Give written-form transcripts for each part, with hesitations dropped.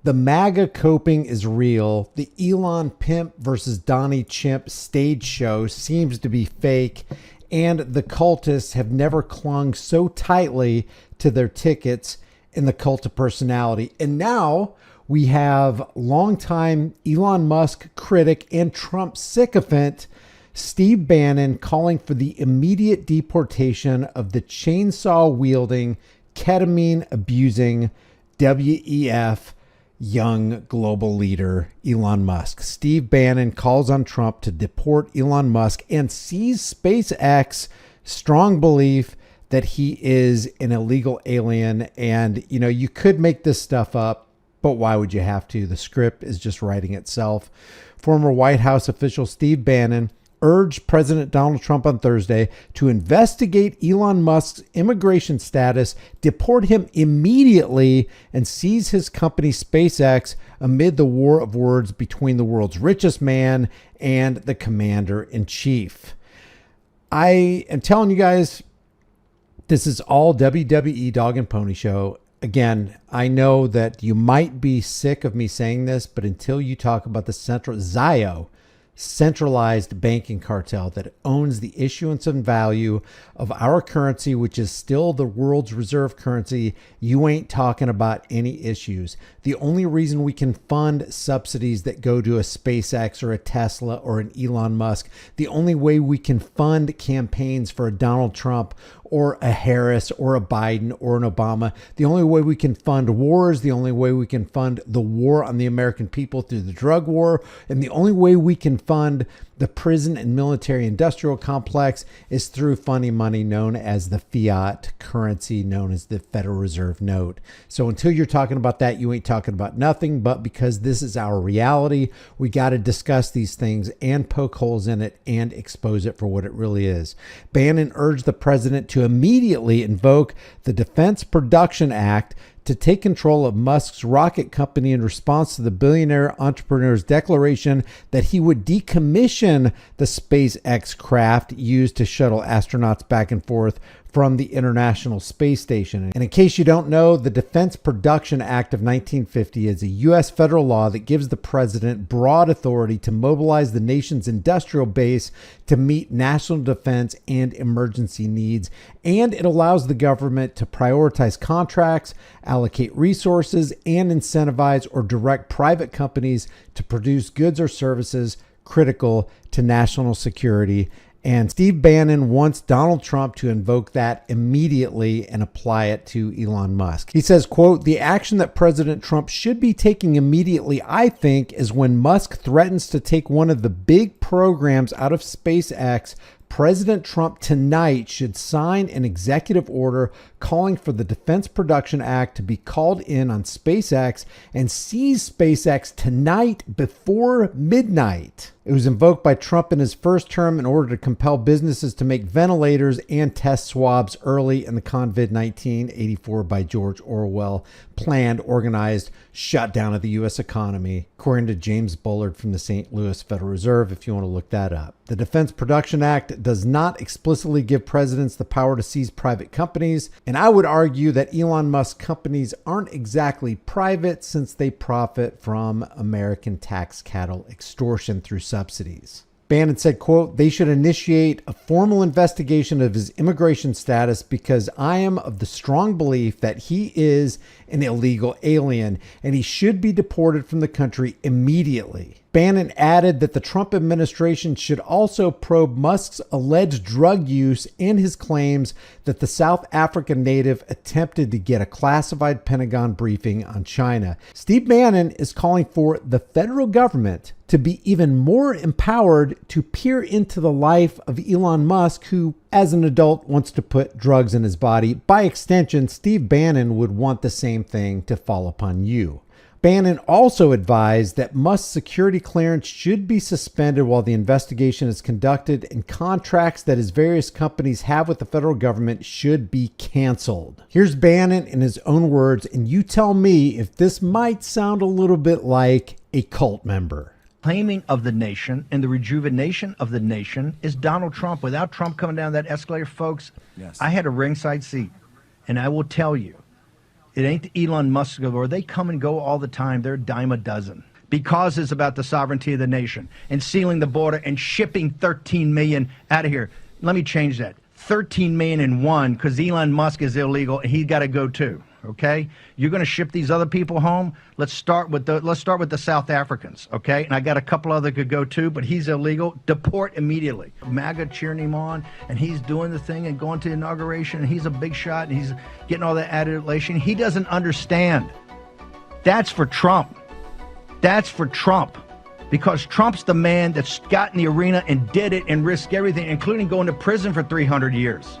The MAGA coping is real. The Elon pimp versus Donnie chimp stage show seems to be fake. And the cultists have never clung so tightly to their tickets in the cult of personality. And now we have longtime Elon Musk critic and Trump sycophant Steve Bannon calling for the immediate deportation of the chainsaw-wielding, ketamine-abusing WEF young global leader Elon Musk. Steve Bannon calls on Trump to deport Elon Musk and sees SpaceX strong belief that he is an illegal alien. And, you know, you could make this stuff up, but why would you have to? The script is just writing itself. Former White House official Steve Bannon urged President Donald Trump on Thursday to investigate Elon Musk's immigration status, deport him immediately, and seize his company SpaceX amid the war of words between the world's richest man and the commander-in-chief. I am telling you guys, this is all WWE Dog and Pony Show. Again, I know that you might be sick of me saying this, but until you talk about the centralized banking cartel that owns the issuance and value of our currency, which is still the world's reserve currency, you ain't talking about any issues. The only reason we can fund subsidies that go to a SpaceX or a Tesla or an Elon Musk, the only way we can fund campaigns for a Donald Trump or a Harris or a Biden or an Obama, the only way we can fund wars, the only way we can fund the war on the American people through the drug war, and the only way we can fund the prison and military industrial complex is through funding money known as the fiat currency, known as the Federal Reserve note. So until you're talking about that, you ain't talking about nothing. But because this is our reality, we got to discuss these things and poke holes in it and expose it for what it really is. Bannon urged the president to immediately invoke the Defense Production Act to take control of Musk's rocket company in response to the billionaire entrepreneur's declaration that he would decommission the SpaceX craft used to shuttle astronauts back and forth from the International Space Station. And in case you don't know, the Defense Production Act of 1950 is a U.S. federal law that gives the president broad authority to mobilize the nation's industrial base to meet national defense and emergency needs. And it allows the government to prioritize contracts, allocate resources, and incentivize or direct private companies to produce goods or services critical to national security. And Steve Bannon wants Donald Trump to invoke that immediately and apply it to Elon Musk. He says, quote, "The action that President Trump should be taking immediately, I think, is when Musk threatens to take one of the big programs out of SpaceX. President Trump tonight should sign an executive order calling for the Defense Production Act to be called in on SpaceX and seize SpaceX tonight before midnight." It was invoked by Trump in his first term in order to compel businesses to make ventilators and test swabs early in the COVID-19 84 by George Orwell planned, organized shutdown of the U.S. economy, according to James Bullard from the St. Louis Federal Reserve, if you want to look that up. The Defense Production Act does not explicitly give presidents the power to seize private companies, and I would argue that Elon Musk companies aren't exactly private since they profit from American tax cattle extortion through subsidies. Bannon said, quote, "They should initiate a formal investigation of his immigration status because I am of the strong belief that he is an illegal alien and he should be deported from the country immediately." Bannon added that the Trump administration should also probe Musk's alleged drug use and his claims that the South African native attempted to get a classified Pentagon briefing on China. Steve Bannon is calling for the federal government to be even more empowered to peer into the life of Elon Musk, who, as an adult, wants to put drugs in his body. By extension, Steve Bannon would want the same thing to fall upon you. Bannon also advised that Musk's security clearance should be suspended while the investigation is conducted, and contracts that his various companies have with the federal government should be canceled. Here's Bannon in his own words, and you tell me if this might sound a little bit like a cult member. Claiming of the nation and the rejuvenation of the nation is Donald Trump. Without Trump coming down that escalator, folks, yes. I had a ringside seat, and I will tell you, It ain't the Elon Musk of the world. They come and go all the time. They're a dime a dozen. Because it's about the sovereignty of the nation and sealing the border and shipping 13 million out of here. Let me change that. 13 million and one, because Elon Musk is illegal and he's got to go too. Okay, you're going to ship these other people home. Let's start with the South Africans. Okay, and I got a couple other could go too, but he's illegal. Deport immediately. MAGA cheering him on, and he's doing the thing and going to the inauguration, and he's a big shot, and he's getting all that adulation. He doesn't understand. That's for Trump. That's for Trump. Because Trump's the man that's got in the arena and did it and risked everything, including going to prison for 300 years.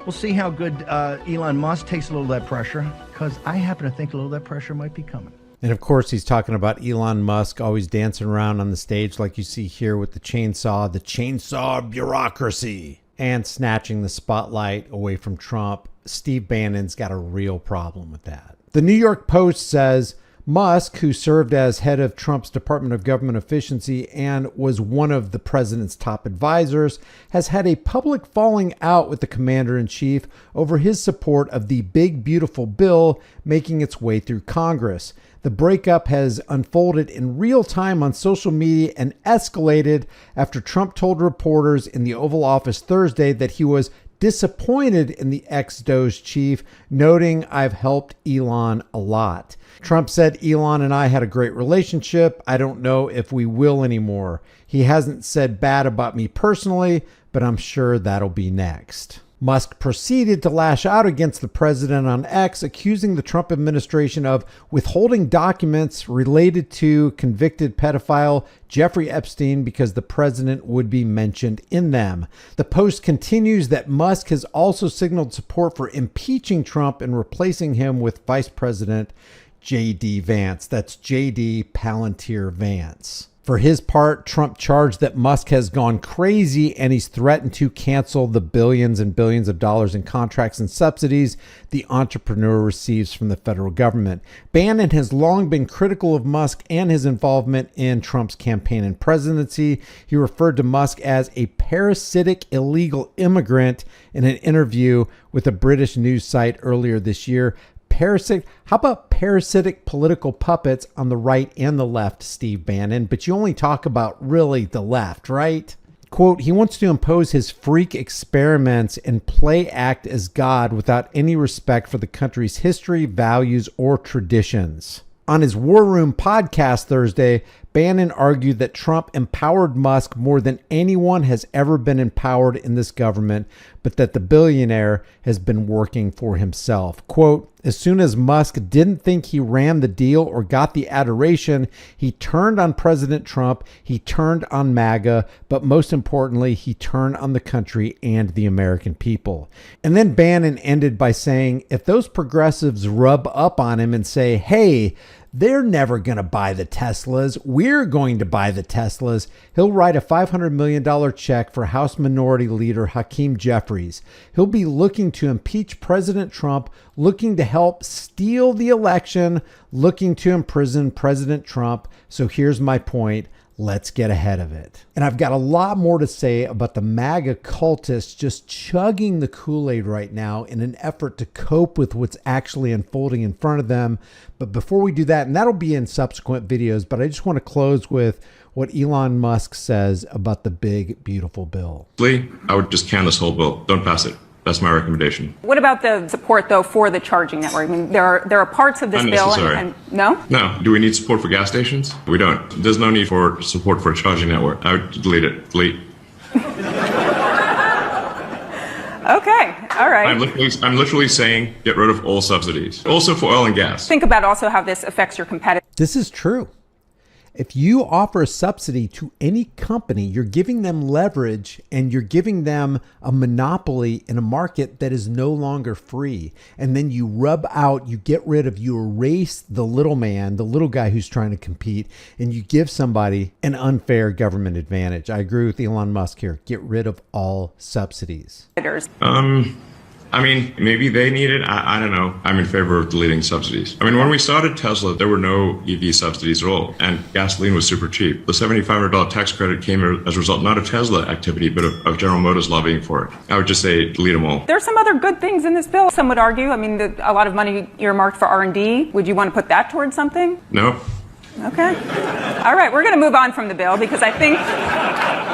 We'll see how good Elon Musk takes a little of that pressure, because I happen to think a little of that pressure might be coming. And of course, he's talking about Elon Musk always dancing around on the stage like you see here with the chainsaw bureaucracy, and snatching the spotlight away from Trump. Steve Bannon's got a real problem with that. The New York Post says, Musk, who served as head of Trump's Department of Government Efficiency and was one of the president's top advisors, has had a public falling out with the commander-in-chief over his support of the big, beautiful bill making its way through Congress. The breakup has unfolded in real time on social media and escalated after Trump told reporters in the Oval Office Thursday that he was disappointed in the ex-Doge chief, noting, "I've helped Elon a lot." Trump said, "Elon and I had a great relationship. I don't know if we will anymore. He hasn't said bad about me personally, but I'm sure that'll be next." Musk proceeded to lash out against the president on X, accusing the Trump administration of withholding documents related to convicted pedophile Jeffrey Epstein because the president would be mentioned in them. The Post continues that Musk has also signaled support for impeaching Trump and replacing him with Vice President J.D. Vance. That's J.D. Palantir Vance. For his part, Trump charged that Musk has gone crazy and he's threatened to cancel the billions and billions of dollars in contracts and subsidies the entrepreneur receives from the federal government. Bannon has long been critical of Musk and his involvement in Trump's campaign and presidency. He referred to Musk as a parasitic illegal immigrant in an interview with a British news site earlier this year. How about parasitic political puppets on the right and the left, Steve Bannon? But you only talk about really the left, right? Quote, he wants to impose his freak experiments and play act as God without any respect for the country's history, values, or traditions. On his War Room podcast Thursday, Bannon argued that Trump empowered Musk more than anyone has ever been empowered in this government, but that the billionaire has been working for himself. Quote, as soon as Musk didn't think he ran the deal or got the adoration, he turned on President Trump, he turned on MAGA, but most importantly, he turned on the country and the American people. And then Bannon ended by saying, if those progressives rub up on him and say, hey, they're never going to buy the Teslas, we're going to buy the Teslas, he'll write a $500 million check for House Minority Leader Hakeem Jeffries. He'll be looking to impeach President Trump, looking to help steal the election, looking to imprison President Trump. So here's my point. Let's get ahead of it. And I've got a lot more to say about the MAGA cultists just chugging the Kool-Aid right now in an effort to cope with what's actually unfolding in front of them. But before we do that, and that'll be in subsequent videos, but I just want to close with what Elon Musk says about the big, beautiful bill. I would just can this whole bill. Don't pass it. That's my recommendation. What about the support, though, for the charging network? I mean, there are parts of this bill, and no? No. Do we need support for gas stations? We don't. There's no need for support for a charging network. I would delete it. Delete. Okay. All right. I'm literally saying get rid of all subsidies. Also for oil and gas. Think about also how this affects your competitive. This is true. If you offer a subsidy to any company, you're giving them leverage and you're giving them a monopoly in a market that is no longer free. And then you you erase the little man, the little guy who's trying to compete, and you give somebody an unfair government advantage. I agree with Elon Musk here. Get rid of all subsidies. I I mean, maybe they need it. I don't know. I'm in favor of deleting subsidies. I mean, when we started Tesla, there were no EV subsidies at all, and gasoline was super cheap. The $7,500 tax credit came as a result not of Tesla activity, but of General Motors lobbying for it. I would just say delete them all. There's some other good things in this bill. Some would argue, I mean, a lot of money earmarked for R&D. Would you want to put that towards something? No. Okay. All right, we're going to move on from the bill because I think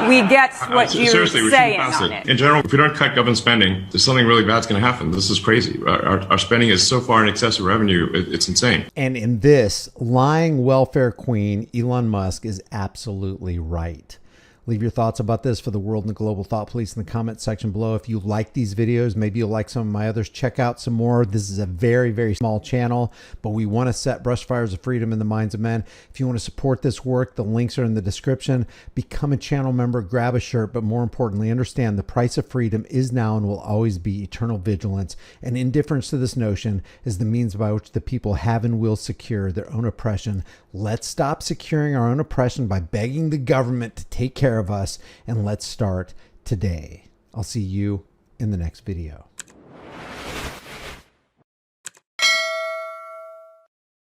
we get what you're Seriously, we saying shouldn't pass on it. it. In general, if we don't cut government spending, there's something really bad's going to happen. This is crazy. Our spending is so far in excess of revenue, it's insane. And in this, lying welfare queen, Elon Musk, is absolutely right. Leave your thoughts about this for the world and the global thought police in the comment section below. If you like these videos, maybe you'll like some of my others. Check out some more. This is a very, very small channel, but we want to set brush fires of freedom in the minds of men. If you want to support this work, the links are in the description. Become a channel member, grab a shirt, but more importantly, understand the price of freedom is now and will always be eternal vigilance. And indifference to this notion is the means by which the people have and will secure their own oppression. Let's stop securing our own oppression by begging the government to take care of us, and let's start today. I'll see you in the next video.